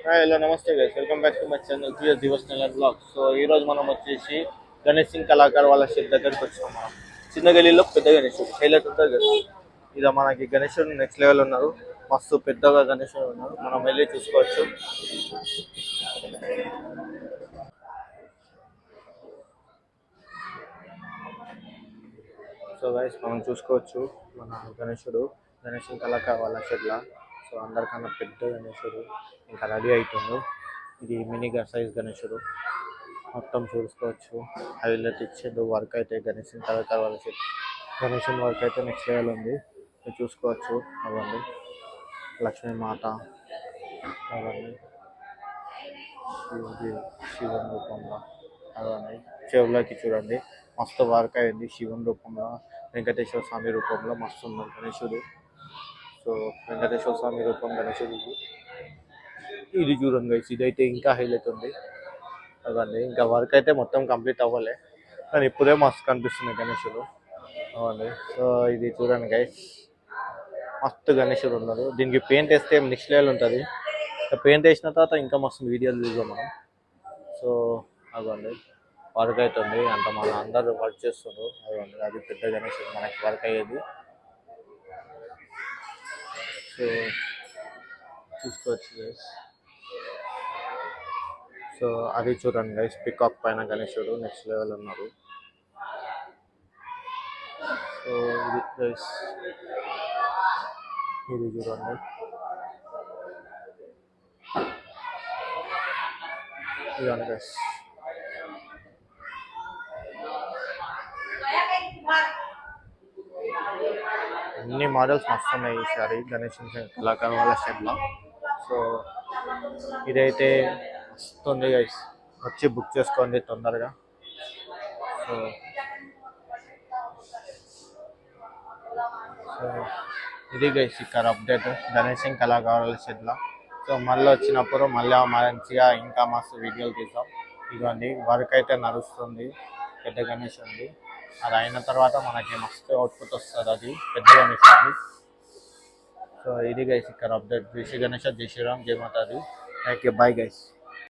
Hello నమస్తే guys, welcome back to my channel TS devotional blog. So ఈ రోజు మనం వచ్చేసి గణేష్ సింగ్ కళాకార్ వాళ్ళ షెడ్ దగ్గరికి వచ్చాం. మనం చిన్న గలీలో పెద్ద గణేశుడు హైలైట్ ఉంటుంది కదా. ఇక మనకి గణేశుడు నెక్స్ట్ లెవెల్ ఉన్నారు, మస్తు పెద్దగా గణేశుడు ఉన్నారు, మనం వెళ్ళి చూసుకోవచ్చు. సో గైస్ మనం చూసుకోవచ్చు మన గణేశుడు గణేష్ సింగ్ కళాకార్ వాళ్ళ షెడ్ల. సో అందరికన్నా పెద్ద గణేశుడు ఇంకా రెడీ అవుతుండు. ఇది మినీ సైజ్ గణేశుడు మొత్తం చూసుకోవచ్చు. హైలైట్ ఇచ్చిండు వర్క్ అయితే గణేష్ తర్వాత వాళ్ళకి గణేషన్ వర్క్ అయితే నెక్స్ట్ లెవెల్ ఉంది. మీరు చూసుకోవచ్చు. అవన్నీ లక్ష్మీ మాత, అవన్నీ శివుడి శివుని రూపంలో, అవన్నీ చెవులకి చూడండి మస్తు వర్క్ అయింది. శివుని రూపంలో, వెంకటేశ్వర స్వామి రూపంలో మస్తు ఉన్నాడు గణేశుడు. సో వెంకటేశ్వర స్వామి రూపం గణేశుడు ఇది చూడండి గైస్, ఇదైతే ఇంకా హైలైట్ ఉంది. అదండి ఇంకా వర్క్ అయితే మొత్తం కంప్లీట్ అవ్వలే, కానీ ఇప్పుడే మస్తు కనిపిస్తుంది గణేశుడు. అవ్వండి. సో ఇది చూడండి గైస్, మస్తు గణేశుడు ఉన్నారు. దీనికి పెయింట్ వేస్తే నెక్స్ట్ లెవెల్ ఉంటుంది. పెయింట్ వేసిన తర్వాత ఇంకా మస్తు వీడియోలు చూసాం మనం. సో అవ్వండి వర్క్ అవుతుంది అంత, మన అందరూ వర్క్ చేస్తున్నారు. అవ్వండి అది పెద్ద గణేశుడు మనకి వర్క్ అయ్యేది. సో చూసుకోవచ్చు గైస్. సో అది చూడండి గైస్, పికాక్ పైన గణేశుడు నెక్స్ట్ లెవెల్ ఉన్నారు. సో ఇది గైస్, ఇది చూడండి. ఇదండి గైస్, అన్ని మోడల్స్ మస్తు ఉన్నాయి ఈసారి గణేష్ కళాకారు వాళ్ళ షెడ్లో. సో ఇదైతే వస్తుంది గైస్, వచ్చి బుక్ చేసుకోండి తొందరగా. సో సో ఇది గైస్ ఇక్కడ అప్డేట్ గణేష్ సింగ్ కళాకారుల షెడ్లో. సో మళ్ళీ వచ్చినప్పుడు మళ్ళీ మంచిగా ఇంకా మస్తు వీడియోలు తీద్దాం. ఇదిగోండి వర్క్ అయితే నడుస్తుంది, పెద్ద గణేష్ ఉంది. అది అయిన తర్వాత మనకి మస్తు అవుట్పుట్ వస్తుంది, అది పెద్ద గణేష్ ఉంది. సో ఇది గైస్ ఇక్కడ అప్డేట్. జై శ్రీ గణేష్, జై శ్రీరామ్, జై మాతాది. Thank you, bye guys.